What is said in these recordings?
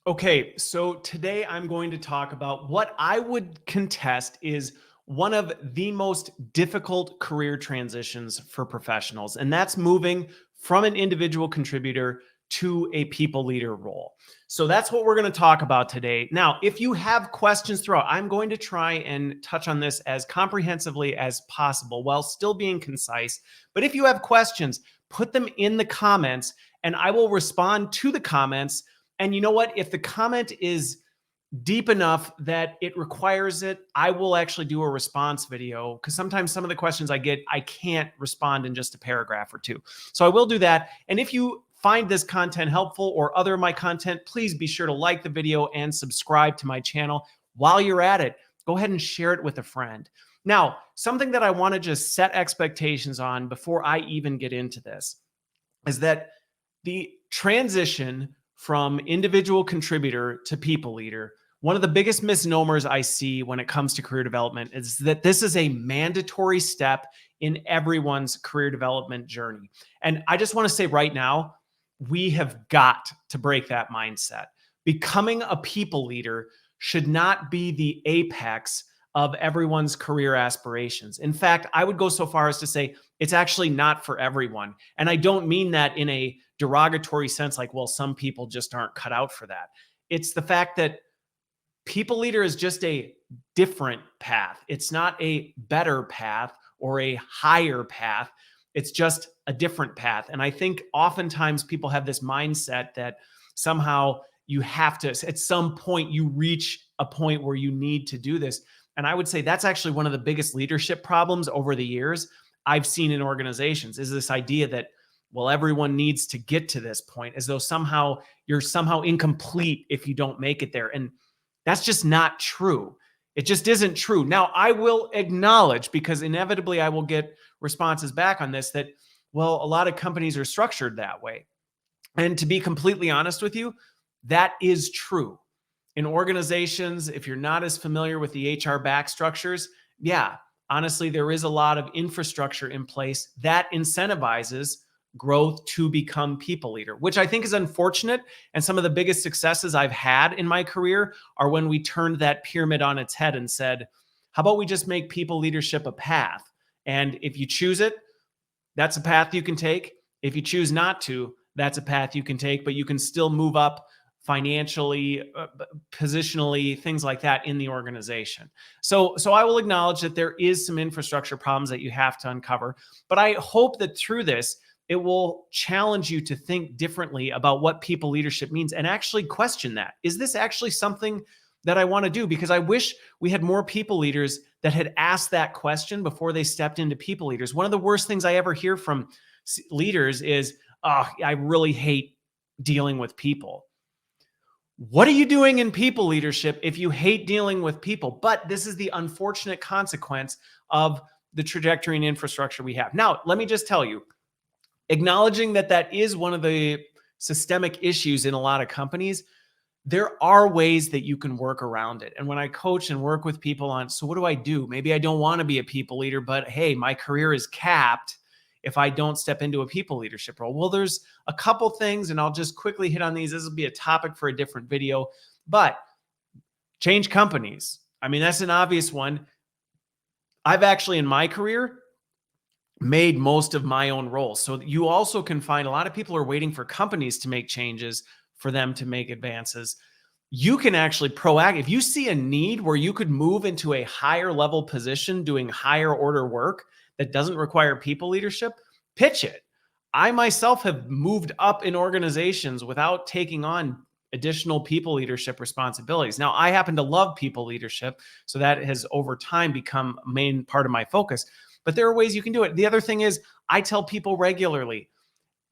Okay, so today I'm going to talk about what I would contest is one of the most difficult career transitions for professionals, and that's moving from an individual contributor to a people leader role. So that's what we're going to talk about today. Now, if you have questions throughout, I'm going to try and touch on this as comprehensively as possible while still being concise. But if you have questions, put them in the comments and I will respond to the comments. And you know what? If the comment is deep enough that it requires it, I will actually do a response video because sometimes some of the questions I get, I can't respond in just a paragraph or two. So I will do that. And if you find this content helpful or other of my content, please be sure to like the video and subscribe to my channel. While you're at it, go ahead and share it with a friend. Now, something that I want to just set expectations on before I even get into this is that the transition from individual contributor to people leader, one of the biggest misnomers I see when it comes to career development is that this is a mandatory step in everyone's career development journey. And I just want to say right now, we have got to break that mindset. Becoming a people leader should not be the apex of everyone's career aspirations. In fact, I would go so far as to say it's actually not for everyone. And I don't mean that in a derogatory sense, like, well, some people just aren't cut out for that. It's the fact that people leader is just a different path. It's not a better path or a higher path. It's just a different path. And I think oftentimes people have this mindset that somehow you have to, at some point, you reach a point where you need to do this. And I would say that's actually one of the biggest leadership problems over the years I've seen in organizations is this idea that, well, everyone needs to get to this point as though somehow you're somehow incomplete if you don't make it there. And that's just not true. It just isn't true. Now, I will acknowledge, because inevitably I will get responses back on this, that, well, a lot of companies are structured that way. And to be completely honest with you, that is true. In organizations, if you're not as familiar with the HR back structures, yeah, honestly, there is a lot of infrastructure in place that incentivizes growth to become people leader, which I think is unfortunate. And some of the biggest successes I've had in my career are when we turned that pyramid on its head and said, how about we just make people leadership a path? And if you choose it, that's a path you can take. If you choose not to, that's a path you can take, but you can still move up financially, positionally, things like that in the organization. So I will acknowledge that there is some infrastructure problems that you have to uncover, but I hope that through this, it will challenge you to think differently about what people leadership means and actually question that. Is this actually something that I want to do? Because I wish we had more people leaders that had asked that question before they stepped into people leaders. One of the worst things I ever hear from leaders is, oh, I really hate dealing with people. What are you doing in people leadership if you hate dealing with people? But this is the unfortunate consequence of the trajectory and infrastructure we have. Now, let me just tell you, acknowledging that that is one of the systemic issues in a lot of companies, there are ways that you can work around it. And when I coach and work with people on, so what do I do? Maybe I don't want to be a people leader, but hey, my career is capped if I don't step into a people leadership role. Well, there's a couple things, and I'll just quickly hit on these. This will be a topic for a different video, but change companies. I mean, that's an obvious one. I've actually, in my career, made most of my own roles. So you also can find a lot of people are waiting for companies to make changes for them to make advances. You can actually proact. If you see a need where you could move into a higher level position doing higher order work that doesn't require people leadership, pitch it. I myself have moved up in organizations without taking on additional people leadership responsibilities. Now, I happen to love people leadership, so that has over time become a main part of my focus. But there are ways you can do it. The other thing is, I tell people regularly,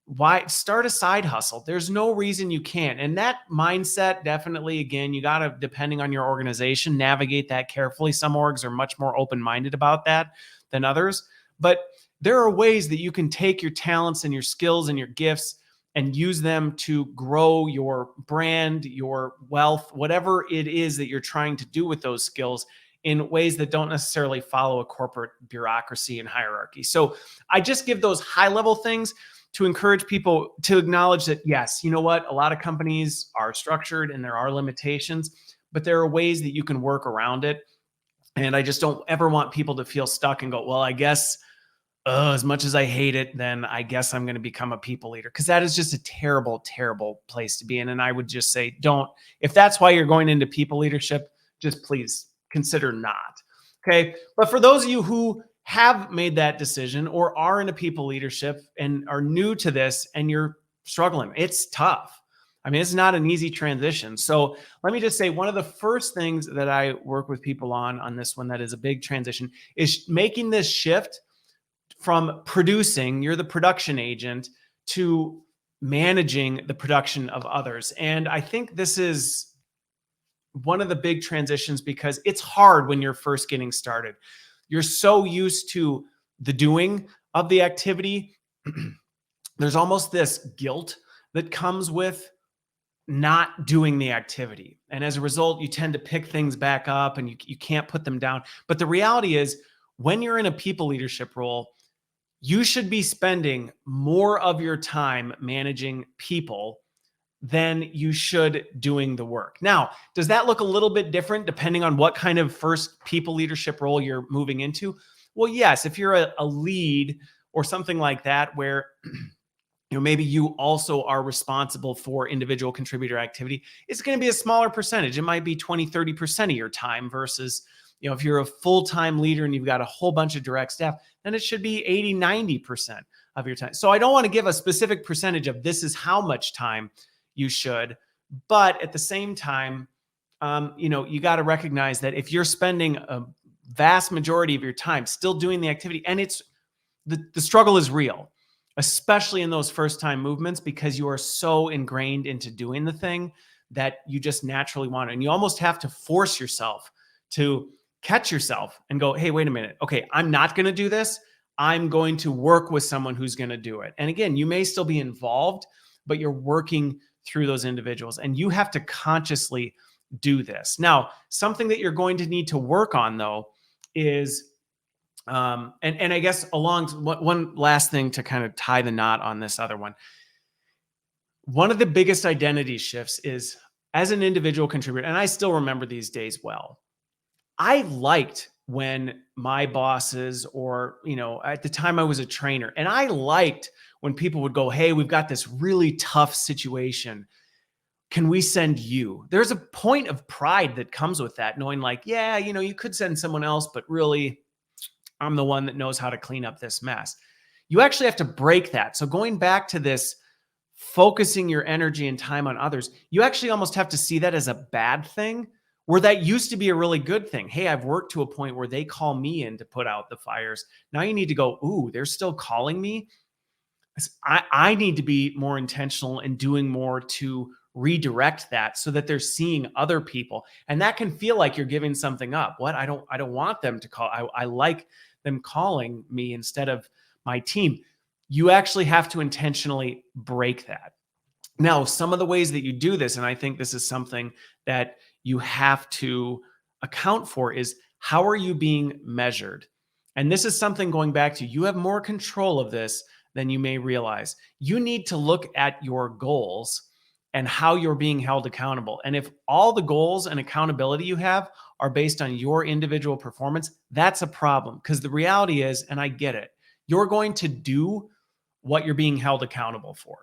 why start a side hustle? There's no reason you can't. And that mindset, definitely, again, you got to, depending on your organization, navigate that carefully. Some orgs are much more open-minded about that than others. But there are ways that you can take your talents and your skills and your gifts and use them to grow your brand, your wealth, whatever it is that you're trying to do with those skills in ways that don't necessarily follow a corporate bureaucracy and hierarchy. So I just give those high level things. to encourage people to acknowledge that, yes, you know what? A lot of companies are structured and there are limitations, but there are ways that you can work around it. And I just don't ever want people to feel stuck and go, well, I guess as much as I hate it, then I guess I'm going to become a people leader. Cause that is just a terrible, terrible place to be in. And I would just say, don't, if that's why you're going into people leadership, just please consider not. Okay. But for those of you who have made that decision or are in a people leadership and are new to this and you're struggling, it's tough. I mean, it's not an easy transition. So let me just say one of the first things that I work with people on this one that is a big transition is making this shift from producing, you're the production agent, to managing the production of others. And I think this is one of the big transitions because it's hard when you're first getting started. You're so used to the doing of the activity. There's almost this guilt that comes with not doing the activity. And as a result, you tend to pick things back up and you can't put them down. But the reality is, when you're in a people leadership role, you should be spending more of your time managing people than you should doing the work. Now, does that look a little bit different depending on what kind of first people leadership role you're moving into? Well, yes, if you're a lead or something like that, where maybe you also are responsible for individual contributor activity, it's going to be a smaller percentage. It might be 20-30% of your time versus, if you're a full-time leader and you've got a whole bunch of direct staff, then it should be 80-90% of your time. So I don't want to give a specific percentage of this is how much time you should, but at the same time, you got to recognize that if you're spending a vast majority of your time still doing the activity, and it's the struggle is real, especially in those first time movements, because you are so ingrained into doing the thing that you just naturally want it. And you almost have to force yourself to catch yourself and go, hey, wait a minute. Okay, I'm not going to do this. I'm going to work with someone who's going to do it. And again, you may still be involved, but you're working through those individuals and you have to consciously do this. Now, something that you're going to need to work on though is, and I guess one last thing to kind of tie the knot on this other one. One of the biggest identity shifts is, as an individual contributor, and I still remember these days well, I liked when my bosses or, at the time I was a trainer, and I liked when people would go, hey, we've got this really tough situation. Can we send you? There's a point of pride that comes with that, knowing like, yeah, you could send someone else, but really I'm the one that knows how to clean up this mess. You actually have to break that. So going back to this, focusing your energy and time on others, you actually almost have to see that as a bad thing, where that used to be a really good thing. Hey, I've worked to a point where they call me in to put out the fires. Now you need to go, ooh, they're still calling me. I need to be more intentional and doing more to redirect that so that they're seeing other people. And that can feel like you're giving something up. What? I don't want them to call. I like them calling me instead of my team. You actually have to intentionally break that. Now, some of the ways that you do this, and I think this is something that you have to account for, is how are you being measured? And this is something going back to, you have more control of this than you may realize. You need to look at your goals and how you're being held accountable. And if all the goals and accountability you have are based on your individual performance, that's a problem. Because the reality is, and I get it, you're going to do what you're being held accountable for.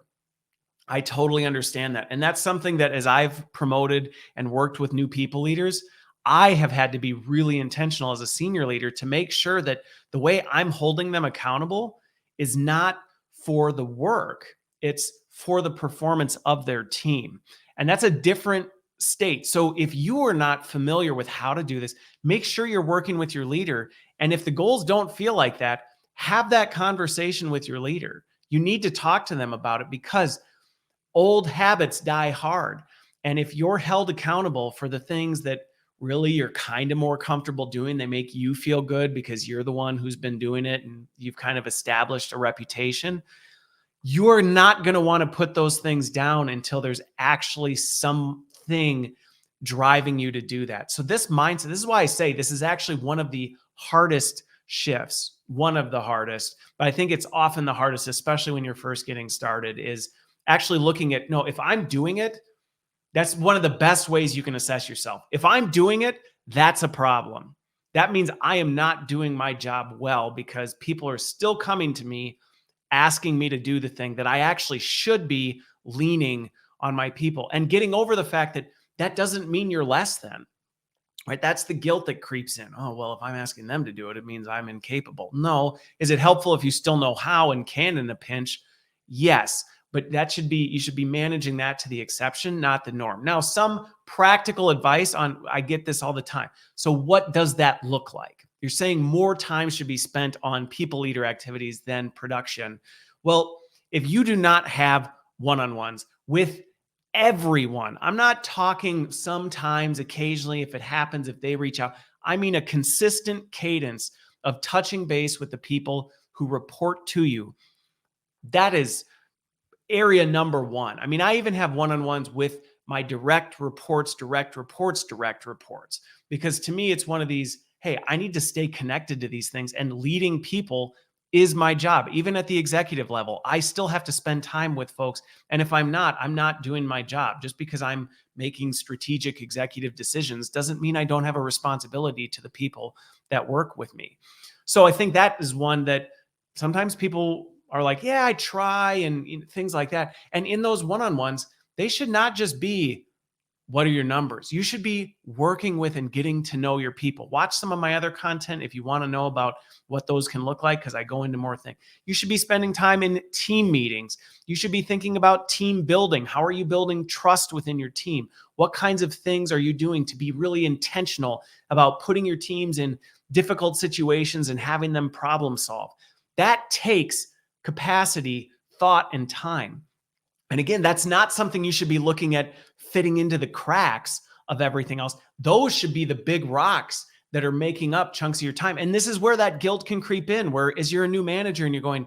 I totally understand that. And that's something that, as I've promoted and worked with new people leaders, I have had to be really intentional as a senior leader to make sure that the way I'm holding them accountable is not for the work, it's for the performance of their team. And that's a different state. So if you are not familiar with how to do this, make sure you're working with your leader. And if the goals don't feel like that, have that conversation with your leader. You need to talk to them about it, because old habits die hard. And if you're held accountable for the things that really you're kind of more comfortable doing, they make you feel good because you're the one who's been doing it and you've kind of established a reputation, you're not going to want to put those things down until there's actually something driving you to do that. So this mindset, this is why I say this is actually one of the hardest shifts, one of the hardest, but I think it's often the hardest, especially when you're first getting started, is actually looking at, no, if I'm doing it, that's one of the best ways you can assess yourself. If I'm doing it, that's a problem. That means I am not doing my job well because people are still coming to me asking me to do the thing that I actually should be leaning on my people and getting over the fact that that doesn't mean you're less than, right? That's the guilt that creeps in. Oh, well, if I'm asking them to do it, it means I'm incapable. No. Is it helpful if you still know how and can in a pinch? Yes. But you should be managing that to the exception, not the norm. Now, some practical advice on, I get this all the time. So, what does that look like? You're saying more time should be spent on people leader activities than production. Well, if you do not have one on ones with everyone, I'm not talking sometimes, occasionally, if it happens, if they reach out. I mean a consistent cadence of touching base with the people who report to you. That is area number one. I mean, I even have one-on-ones with my direct reports, because to me, it's one of these, hey, I need to stay connected to these things, and leading people is my job. Even at the executive level, I still have to spend time with folks. And if I'm not doing my job. Just because I'm making strategic executive decisions doesn't mean I don't have a responsibility to the people that work with me. So I think that is one that sometimes people are like, yeah, I try, and things like that. And in those one-on-ones, they should not just be, what are your numbers? You should be working with and getting to know your people. Watch some of my other content if you want to know about what those can look like, because I go into more things. You should be spending time in team meetings. You should be thinking about team building. How are you building trust within your team? What kinds of things are you doing to be really intentional about putting your teams in difficult situations and having them problem solve? That takes capacity, thought, and time. And again, that's not something you should be looking at fitting into the cracks of everything else. Those should be the big rocks that are making up chunks of your time. And this is where that guilt can creep in, where as you're a new manager and you're going,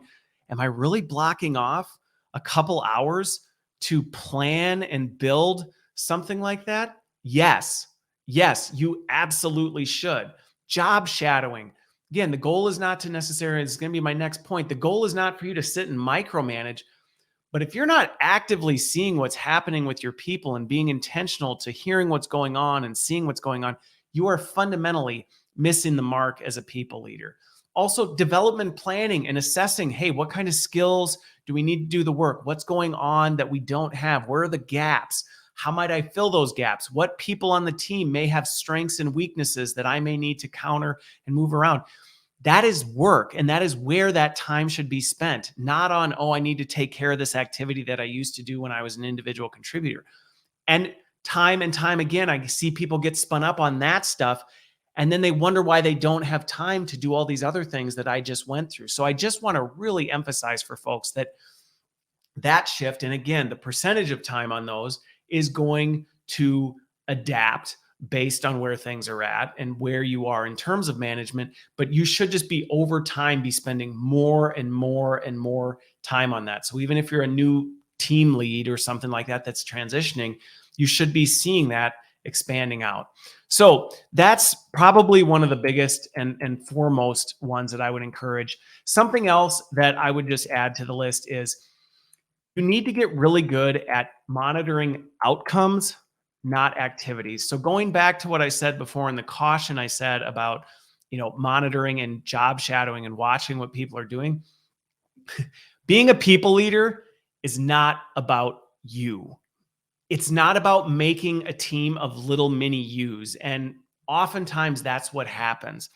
am I really blocking off a couple hours to plan and build something like that? Yes. Yes, you absolutely should. Job shadowing. Again, the goal is not to necessarily, it's going to be my next point. The goal is not for you to sit and micromanage. But if you're not actively seeing what's happening with your people and being intentional to hearing what's going on and seeing what's going on, you are fundamentally missing the mark as a people leader. Also, development planning and assessing, hey, what kind of skills do we need to do the work? What's going on that we don't have? Where are the gaps? How might I fill those gaps? What people on the team may have strengths and weaknesses that I may need to counter and move around? That is work. And that is where that time should be spent, not on, oh, I need to take care of this activity that I used to do when I was an individual contributor. And time again, I see people get spun up on that stuff. And then they wonder why they don't have time to do all these other things that I just went through. So I just want to really emphasize for folks that that shift, and again, the percentage of time on those is going to adapt based on where things are at and where you are in terms of management. But you should just be over time, be spending more and more and more time on that. So even if you're a new team lead or something like that that's transitioning, you should be seeing that expanding out. So that's probably one of the biggest and foremost ones that I would encourage. Something else that I would just add to the list is you need to get really good at monitoring outcomes, not activities. So going back to what I said before and the caution I said about, monitoring and job shadowing and watching what people are doing, being a people leader is not about you. It's not about making a team of little mini yous. And oftentimes that's what happens.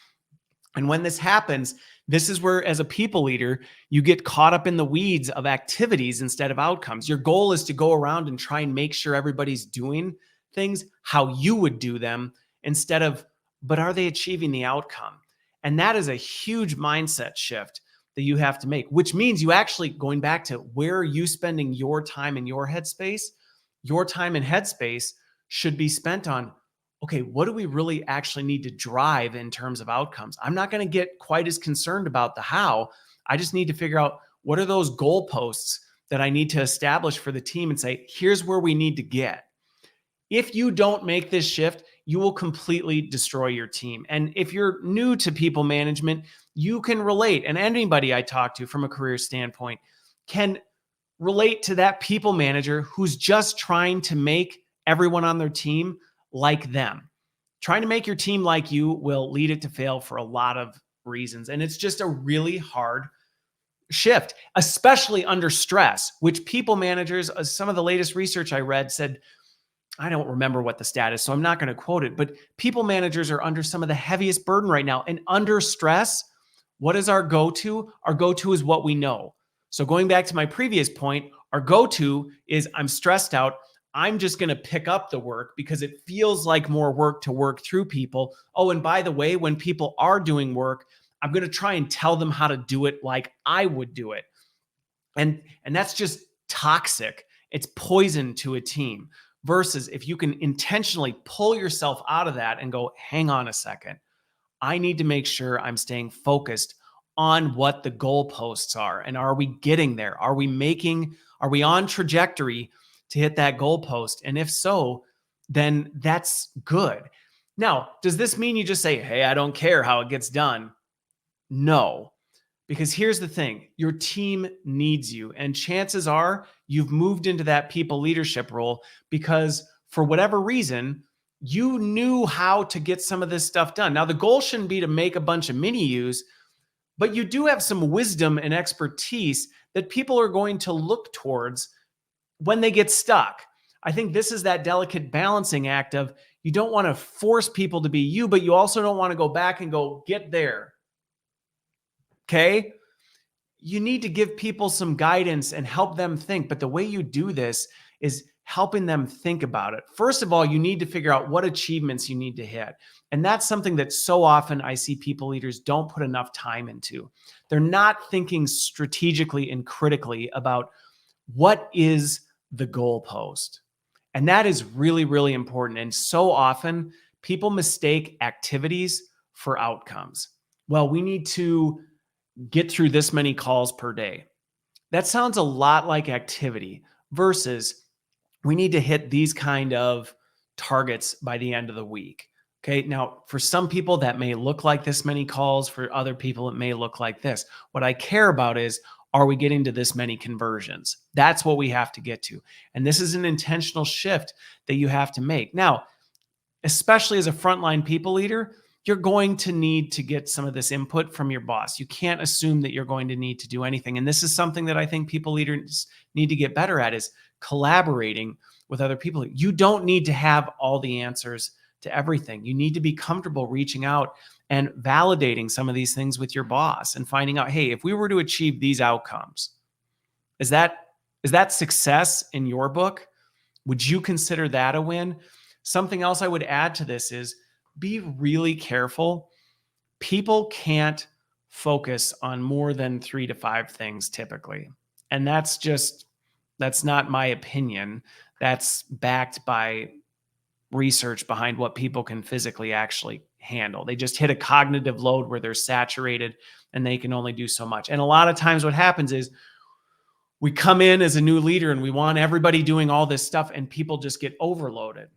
And when this happens, this is where, as a people leader, you get caught up in the weeds of activities instead of outcomes. Your goal is to go around and try and make sure everybody's doing things how you would do them instead of, but are they achieving the outcome? And that is a huge mindset shift that you have to make, which means you actually, going back to where are you spending your time in your headspace? Your time and headspace should be spent on, okay, what do we really actually need to drive in terms of outcomes? I'm not going to get quite as concerned about the how. I just need to figure out what are those goalposts that I need to establish for the team and say, here's where we need to get. If you don't make this shift, you will completely destroy your team. And if you're new to people management, you can relate. And anybody I talk to from a career standpoint can relate to that people manager who's just trying to make everyone on their team like them. Trying to make your team like you will lead it to fail for a lot of reasons. And it's just a really hard shift, especially under stress, which people managers, some of the latest research I read said, I don't remember what the stat is, so I'm not going to quote it, but people managers are under some of the heaviest burden right now. And under stress, what is our go-to? Our go-to is what we know. So going back to my previous point, our go-to is I'm stressed out. I'm just going to pick up the work because it feels like more work to work through people. Oh, and by the way, when people are doing work, I'm going to try and tell them how to do it like I would do it. And that's just toxic. It's poison to a team. Versus if you can intentionally pull yourself out of that and go, hang on a second, I need to make sure I'm staying focused on what the goalposts are. And are we getting there? Are we on trajectory to hit that goalpost? And if so, then that's good. Now, does this mean you just say, hey, I don't care how it gets done? No. Because here's the thing, your team needs you. And chances are you've moved into that people leadership role because for whatever reason, you knew how to get some of this stuff done. Now, the goal shouldn't be to make a bunch of mini yous, but you do have some wisdom and expertise that people are going to look towards when they get stuck. I think this is that delicate balancing act of you don't want to force people to be you, but you also don't want to go back and go, get there. Okay. You need to give people some guidance and help them think. But the way you do this is helping them think about it. First of all, you need to figure out what achievements you need to hit. And that's something that so often I see people leaders don't put enough time into. They're not thinking strategically and critically about what is the goalpost. And that is really, really important. And so often people mistake activities for outcomes. Well, we need to get through this many calls per day. That sounds a lot like activity versus we need to hit these kind of targets by the end of the week. Okay. Now, for some people, that may look like this many calls. For other people, it may look like this. What I care about is, are we getting to this many conversions? That's what we have to get to. And this is an intentional shift that you have to make. Now, especially as a frontline people leader, you're going to need to get some of this input from your boss. You can't assume that you're going to need to do anything. And this is something that I think people leaders need to get better at is collaborating with other people. You don't need to have all the answers to everything. You need to be comfortable reaching out and validating some of these things with your boss and finding out, hey, if we were to achieve these outcomes, is that success in your book? Would you consider that a win? Something else I would add to this is be really careful. People can't focus on more than 3 to 5 things typically. And that's not my opinion. That's backed by research behind what people can physically actually handle. They just hit a cognitive load where they're saturated and they can only do so much. And a lot of times what happens is we come in as a new leader and we want everybody doing all this stuff and people just get overloaded.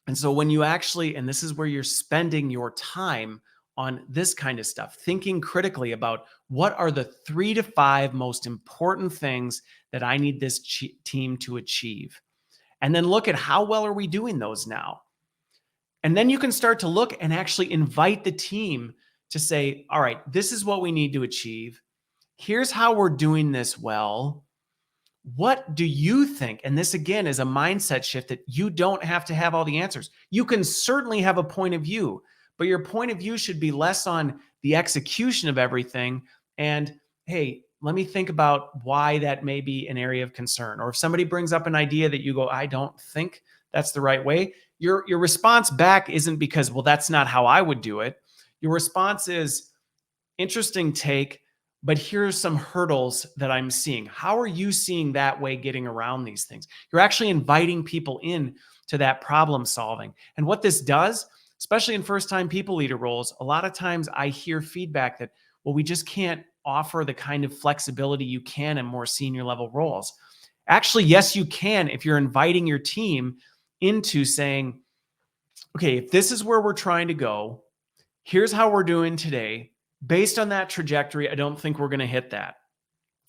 And so when you actually, and this is where you're spending your time on this kind of stuff, thinking critically about what are the 3 to 5 most important things that I need this team to achieve. And then look at how well are we doing those now? And then you can start to look and actually invite the team to say, all right, this is what we need to achieve. Here's how we're doing this well. What do you think? And this again is a mindset shift that you don't have to have all the answers. You can certainly have a point of view, but your point of view should be less on the execution of everything. And hey, let me think about why that may be an area of concern. Or if somebody brings up an idea that you go, I don't think that's the right way. Your response back isn't because, well, that's not how I would do it. Your response is interesting take, but here's some hurdles that I'm seeing. How are you seeing that way getting around these things? You're actually inviting people in to that problem solving. And what this does, especially in first-time people leader roles, a lot of times I hear feedback that, well, we just can't offer the kind of flexibility you can in more senior level roles. Actually, yes, you can if you're inviting your team into saying, okay, if this is where we're trying to go, here's how we're doing today. Based on that trajectory, I don't think we're going to hit that.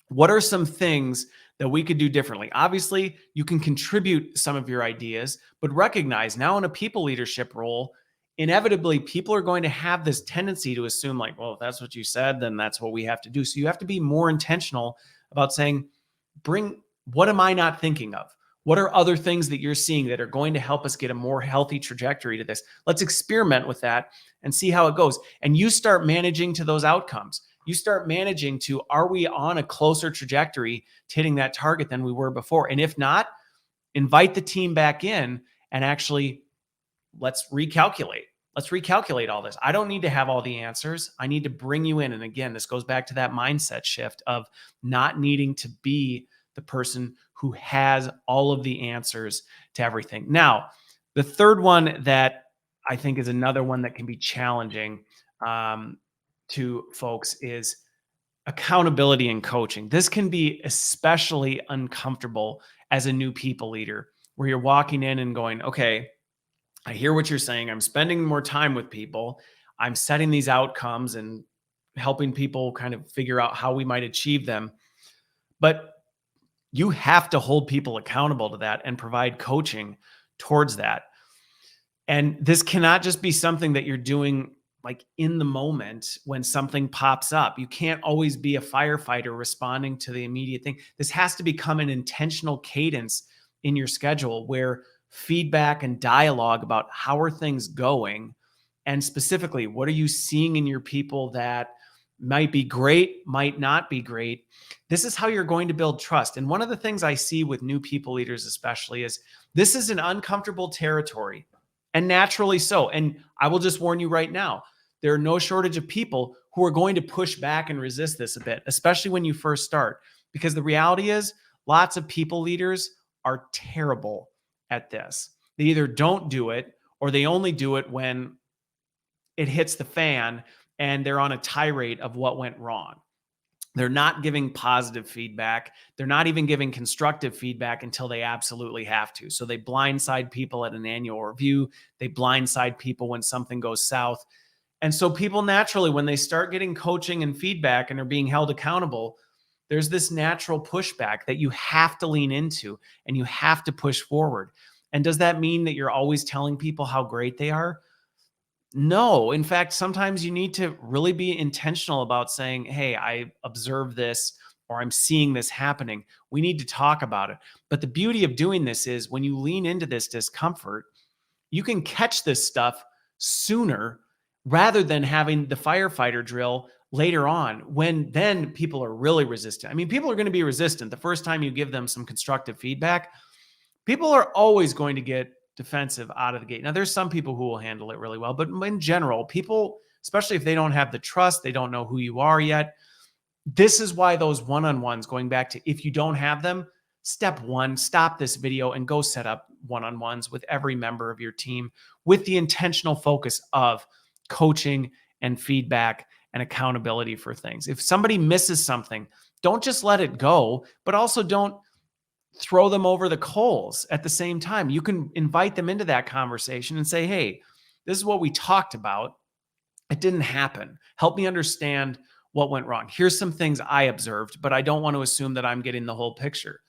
What are some things that we could do differently? Obviously, you can contribute some of your ideas, but recognize now in a people leadership role, inevitably people are going to have this tendency to assume, like, well, if that's what you said, then that's what we have to do. So you have to be more intentional about saying, bring what am I not thinking of? What are other things that you're seeing that are going to help us get a more healthy trajectory to this? Let's experiment with that and see how it goes. And you start managing to those outcomes. You start managing to, are we on a closer trajectory to hitting that target than we were before? And if not, invite the team back in and actually let's recalculate. Let's recalculate all this. I don't need to have all the answers. I need to bring you in. And again, this goes back to that mindset shift of not needing to be the person who has all of the answers to everything. Now, the third one that I think is another one that can be challenging um, to folks is accountability and coaching. This can be especially uncomfortable as a new people leader, where you're walking in and going, okay, I hear what you're saying. I'm spending more time with people. I'm setting these outcomes and helping people kind of figure out how we might achieve them. But you have to hold people accountable to that and provide coaching towards that. And this cannot just be something that you're doing like in the moment when something pops up. You can't always be a firefighter responding to the immediate thing. This has to become an intentional cadence in your schedule where feedback and dialogue about how are things going, and specifically, what are you seeing in your people that might be great, might not be great. This is how you're going to build trust. And one of the things I see with new people leaders, especially, is this is an uncomfortable territory, and naturally so. And I will just warn you right now, there are no shortage of people who are going to push back and resist this a bit, especially when you first start. Because the reality is, lots of people leaders are terrible at this. They either don't do it or they only do it when it hits the fan and they're on a tirade of what went wrong. They're not giving positive feedback. They're not even giving constructive feedback until they absolutely have to. So they blindside people at an annual review. They blindside people when something goes south. And so people naturally, when they start getting coaching and feedback and are being held accountable, there's this natural pushback that you have to lean into and you have to push forward. And does that mean that you're always telling people how great they are? No. In fact, sometimes you need to really be intentional about saying, hey, I observe this or I'm seeing this happening. We need to talk about it. But the beauty of doing this is when you lean into this discomfort, you can catch this stuff sooner rather than having the firefighter drill later on when then people are really resistant. I mean, people are going to be resistant the first time you give them some constructive feedback. People are always going to get defensive out of the gate. Now, there's some people who will handle it really well, but in general, people, especially if they don't have the trust, they don't know who you are yet. This is why those one-on-ones, going back to if you don't have them, step one, stop this video and go set up one-on-ones with every member of your team with the intentional focus of coaching and feedback and accountability for things. If somebody misses something, don't just let it go, but also don't throw them over the coals at the same time. You can invite them into that conversation and say, hey, this is what we talked about. It didn't happen. Help me understand what went wrong. Here's some things I observed, but I don't want to assume that I'm getting the whole picture.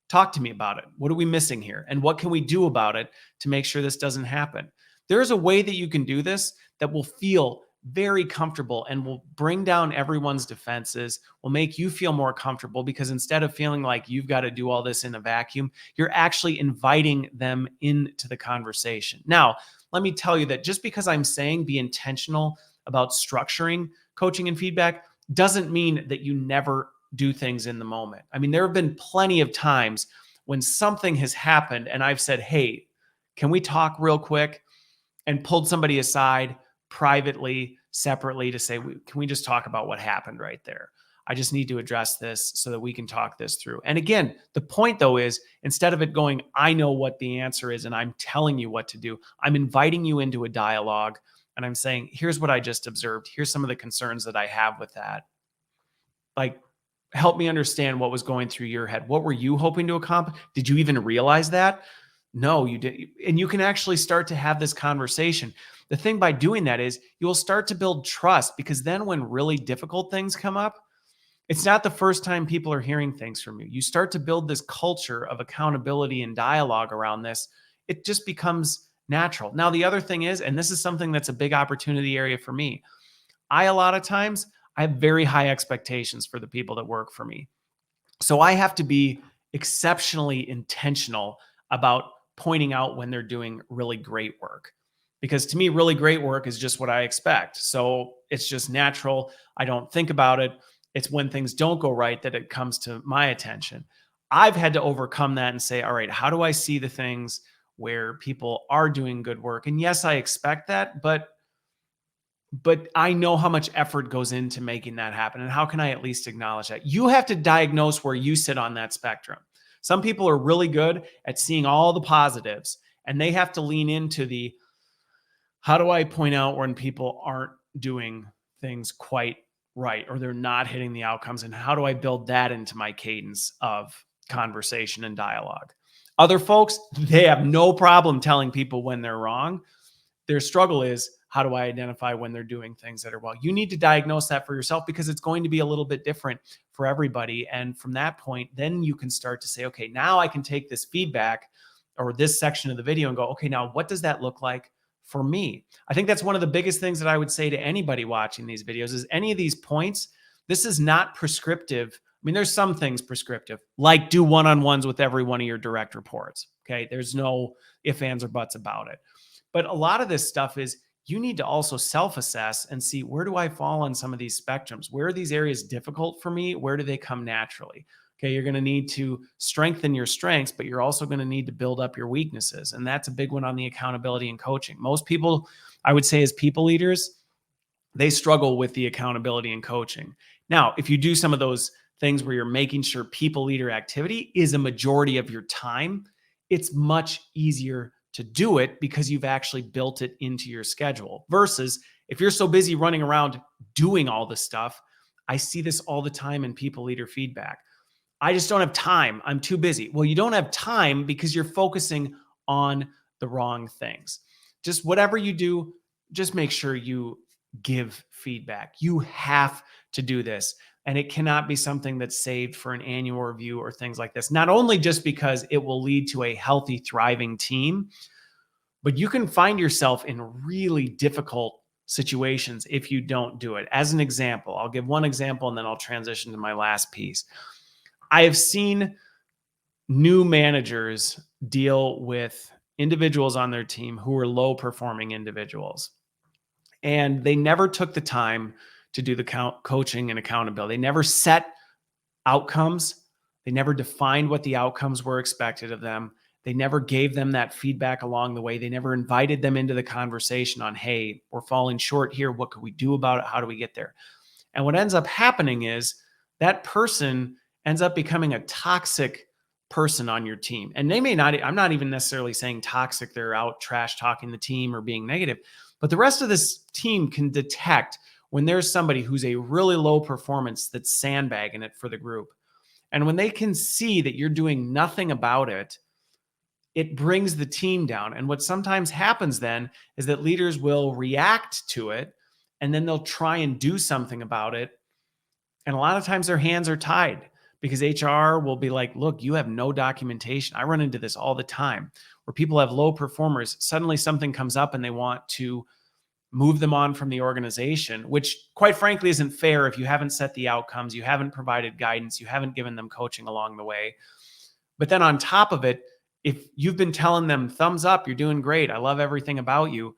Talk to me about it. What are we missing here? And what can we do about it to make sure this doesn't happen? There's a way that you can do this that will feel very comfortable and will bring down everyone's defenses, will make you feel more comfortable because instead of feeling like you've got to do all this in a vacuum, you're actually inviting them into the conversation. Now, let me tell you that just because I'm saying be intentional about structuring coaching and feedback doesn't mean that you never do things in the moment. I mean, there have been plenty of times when something has happened and I've said, hey, can we talk real quick? And pulled somebody aside privately, separately to say, can we just talk about what happened right there? I just need to address this so that we can talk this through. And again, the point though is instead of it going, I know what the answer is and I'm telling you what to do, I'm inviting you into a dialogue and I'm saying, here's what I just observed. Here's some of the concerns that I have with that. Like, help me understand what was going through your head. What were you hoping to accomplish? Did you even realize that? No, you did. And you can actually start to have this conversation. The thing by doing that is you will start to build trust, because then when really difficult things come up, it's not the first time people are hearing things from you. You start to build this culture of accountability and dialogue around this. It just becomes natural. Now, the other thing is, and this is something that's a big opportunity area for me, a lot of times, I have very high expectations for the people that work for me. So I have to be exceptionally intentional about pointing out when they're doing really great work. Because to me, really great work is just what I expect. So it's just natural. I don't think about it. It's when things don't go right that it comes to my attention. I've had to overcome that and say, all right, how do I see the things where people are doing good work? And yes, I expect that, but I know how much effort goes into making that happen. And how can I at least acknowledge that? You have to diagnose where you sit on that spectrum. Some people are really good at seeing all the positives, and they have to lean into the how do I point out when people aren't doing things quite right, or they're not hitting the outcomes, and how do I build that into my cadence of conversation and dialogue? Other folks, they have no problem telling people when they're wrong. Their struggle is, how do I identify when they're doing things that are well? You need to diagnose that for yourself, because it's going to be a little bit different for everybody. And from that point, then you can start to say, okay, now I can take this feedback or this section of the video and go, okay, now what does that look like for me? I think that's one of the biggest things that I would say to anybody watching these videos is any of these points, this is not prescriptive. I mean, there's some things prescriptive, like do one-on-ones with every one of your direct reports. Okay. There's no ifs, ands, or buts about it. But a lot of this stuff is you need to also self-assess and see, where do I fall on some of these spectrums? Where are these areas difficult for me? Where do they come naturally? Okay, you're going to need to strengthen your strengths, but you're also going to need to build up your weaknesses. And that's a big one on the accountability and coaching. Most people, I would say, as people leaders, they struggle with the accountability and coaching. Now, if you do some of those things where you're making sure people leader activity is a majority of your time, it's much easier to do it because you've actually built it into your schedule. Versus if you're so busy running around doing all this stuff, I see this all the time in people leader feedback. I just don't have time. I'm too busy. Well, you don't have time because you're focusing on the wrong things. Just whatever you do, just make sure you give feedback. You have to do this. And it cannot be something that's saved for an annual review or things like this. Not only just because it will lead to a healthy, thriving team, but you can find yourself in really difficult situations if you don't do it. As an example, I'll give one example and then I'll transition to my last piece. I have seen new managers deal with individuals on their team who are low performing individuals, and they never took the time to do the coaching and accountability. They never set outcomes. They never defined what the outcomes were expected of them. They never gave them that feedback along the way. They never invited them into the conversation on, hey, we're falling short here. What could we do about it? How do we get there? And what ends up happening is that person ends up becoming a toxic person on your team. And they may not, I'm not even necessarily saying toxic, they're out trash talking the team or being negative, but the rest of this team can detect when there's somebody who's a really low performance that's sandbagging it for the group. And when they can see that you're doing nothing about it, it brings the team down. And what sometimes happens then is that leaders will react to it and then they'll try and do something about it. And a lot of times their hands are tied because HR will be like, look, you have no documentation. I run into this all the time where people have low performers. Suddenly something comes up and they want to move them on from the organization, which quite frankly isn't fair if you haven't set the outcomes, you haven't provided guidance, you haven't given them coaching along the way. But then on top of it, if you've been telling them thumbs up, you're doing great, I love everything about you,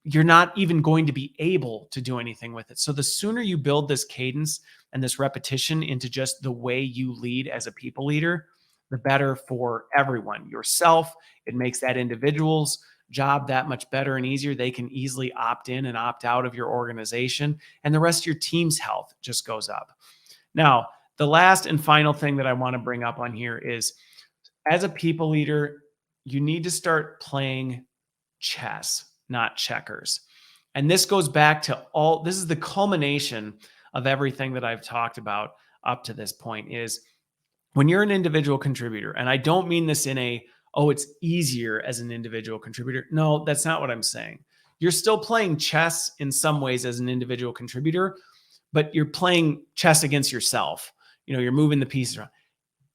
you're not even going to be able to do anything with it. So the sooner you build this cadence and this repetition into just the way you lead as a people leader, the better for everyone. Yourself, it makes that individual's job that much better and easier. They can easily opt in and opt out of your organization, and the rest of your team's health just goes up. Now, the last and final thing that I want to bring up on here is, as a people leader, you need to start playing chess, not checkers. And this goes back to this is the culmination of everything that I've talked about up to this point is when you're an individual contributor, and I don't mean this in a, oh, it's easier as an individual contributor. No, that's not what I'm saying. You're still playing chess in some ways as an individual contributor, but you're playing chess against yourself. You're moving the pieces around.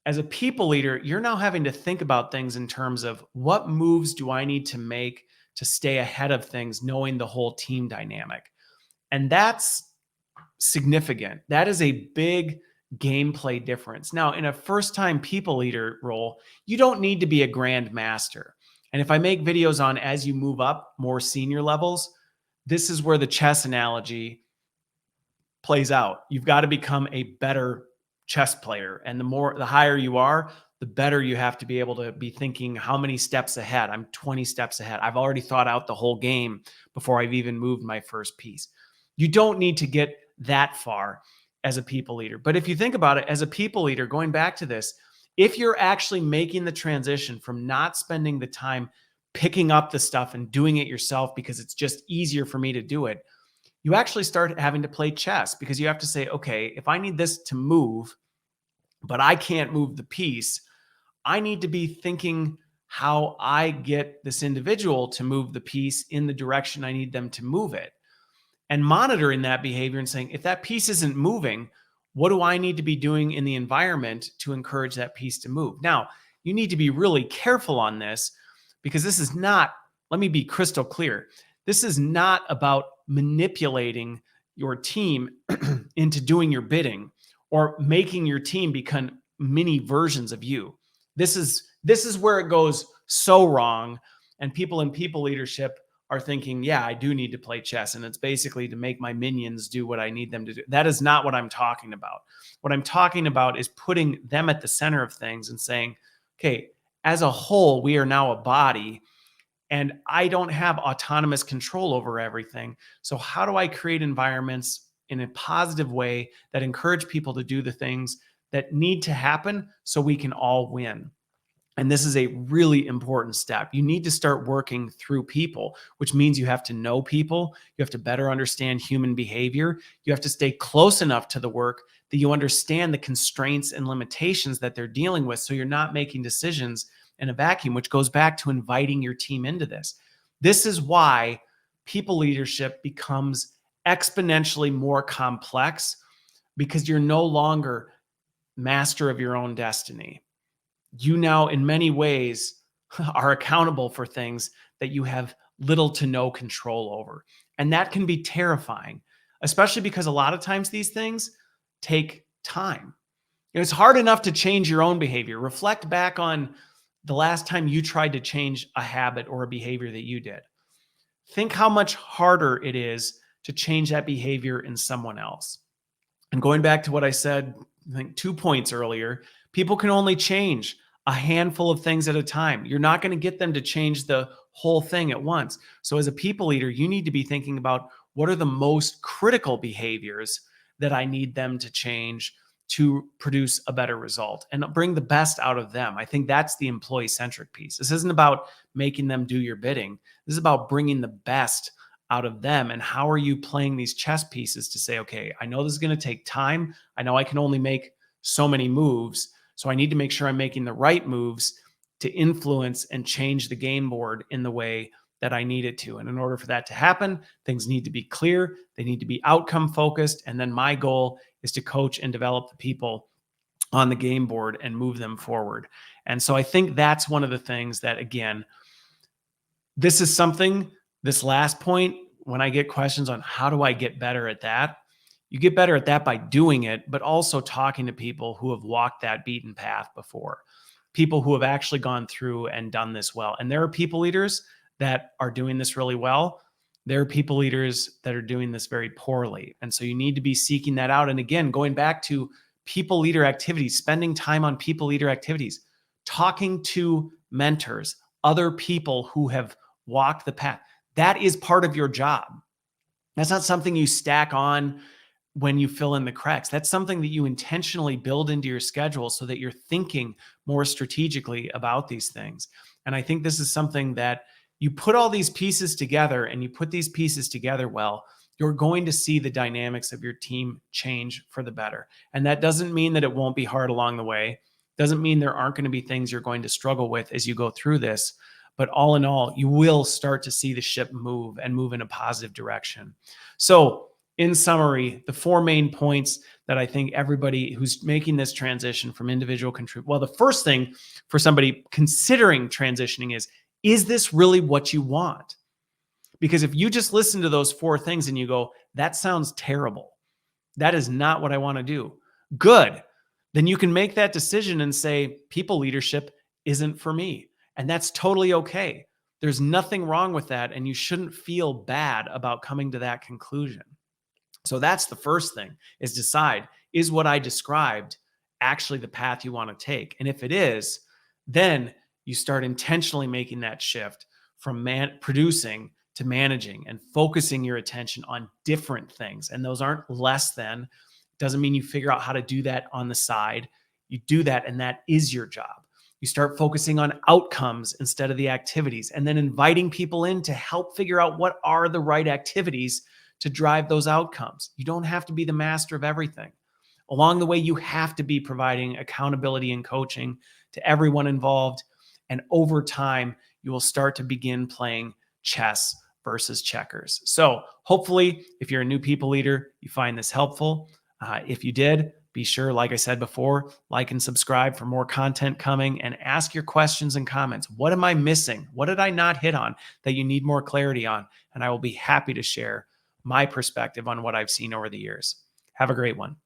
As a people leader, you're now having to think about things in terms of what moves do I need to make to stay ahead of things, knowing the whole team dynamic. And that's significant. That is a big gameplay difference. Now, in a first time people leader role, you don't need to be a grand master. And if I make videos on as you move up more senior levels, this is where the chess analogy plays out. You've got to become a better chess player. And the higher you are, the better you have to be able to be thinking how many steps ahead. I'm 20 steps ahead. I've already thought out the whole game before I've even moved my first piece. You don't need to get that far as a people leader. But if you think about it, as a people leader, going back to this, if you're actually making the transition from not spending the time picking up the stuff and doing it yourself because it's just easier for me to do it, you actually start having to play chess because you have to say, okay, if I need this to move, but I can't move the piece, I need to be thinking how I get this individual to move the piece in the direction I need them to move it, and monitoring that behavior and saying, if that piece isn't moving, what do I need to be doing in the environment to encourage that piece to move? Now, you need to be really careful on this because this is not, let me be crystal clear. This is not about manipulating your team into doing your bidding or making your team become mini versions of you. This is where it goes so wrong, and people in people leadership are thinking, yeah, I do need to play chess, and it's basically to make my minions do what I need them to do. That is not what I'm talking about. What I'm talking about is putting them at the center of things and saying, okay, as a whole, we are now a body, and I don't have autonomous control over everything. So how do I create environments in a positive way that encourage people to do the things that need to happen so we can all win? And this is a really important step. You need to start working through people, which means you have to know people. You have to better understand human behavior. You have to stay close enough to the work that you understand the constraints and limitations that they're dealing with. So you're not making decisions in a vacuum, which goes back to inviting your team into this. This is why people leadership becomes exponentially more complex, because you're no longer master of your own destiny. You now, in many ways, are accountable for things that you have little to no control over. And that can be terrifying, especially because a lot of times these things take time. It's hard enough to change your own behavior. Reflect back on the last time you tried to change a habit or a behavior that you did. Think how much harder it is to change that behavior in someone else. And going back to what I said, I think 2 points earlier, people can only change a handful of things at a time. You're not going to get them to change the whole thing at once. So as a people leader, you need to be thinking about what are the most critical behaviors that I need them to change to produce a better result and bring the best out of them. I think that's the employee centric piece. This isn't about making them do your bidding. This is about bringing the best out of them. And how are you playing these chess pieces to say, okay, I know this is going to take time. I know I can only make so many moves. So I need to make sure I'm making the right moves to influence and change the game board in the way that I need it to. And in order for that to happen, things need to be clear. They need to be outcome focused. And then my goal is to coach and develop the people on the game board and move them forward. And so I think that's one of the things that, again, this is something, this last point, when I get questions on how do I get better at that, you get better at that by doing it, but also talking to people who have walked that beaten path before, people who have actually gone through and done this well. And there are people leaders that are doing this really well. There are people leaders that are doing this very poorly. And so you need to be seeking that out. And again, going back to people leader activities, spending time on people leader activities, talking to mentors, other people who have walked the path. That is part of your job. That's not something you stack on when you fill in the cracks. That's something that you intentionally build into your schedule so that you're thinking more strategically about these things. And I think this is something that you put all these pieces together, and you put these pieces together well, you're going to see the dynamics of your team change for the better. And that doesn't mean that it won't be hard along the way. Doesn't mean there aren't going to be things you're going to struggle with as you go through this, but all in all, you will start to see the ship move and move in a positive direction. So, in summary, the four main points that I think everybody who's making this transition from individual contribute, well, the first thing for somebody considering transitioning is this really what you want? Because if you just listen to those four things and you go, that sounds terrible, that is not what I want to do. Good. Then you can make that decision and say, people leadership isn't for me. And that's totally okay. There's nothing wrong with that. And you shouldn't feel bad about coming to that conclusion. So that's the first thing, is decide, is what I described actually the path you want to take? And if it is, then you start intentionally making that shift from producing to managing and focusing your attention on different things. And those aren't less than. Doesn't mean you figure out how to do that on the side. You do that, and that is your job. You start focusing on outcomes instead of the activities, and then inviting people in to help figure out what are the right activities to drive those outcomes. You don't have to be the master of everything. Along the way, you have to be providing accountability and coaching to everyone involved. And over time, you will start to begin playing chess versus checkers. So hopefully, if you're a new people leader, you find this helpful. If you did, be sure, like I said before, like and subscribe for more content coming, and ask your questions and comments. What am I missing? What did I not hit on that you need more clarity on? And I will be happy to share my perspective on what I've seen over the years. Have a great one.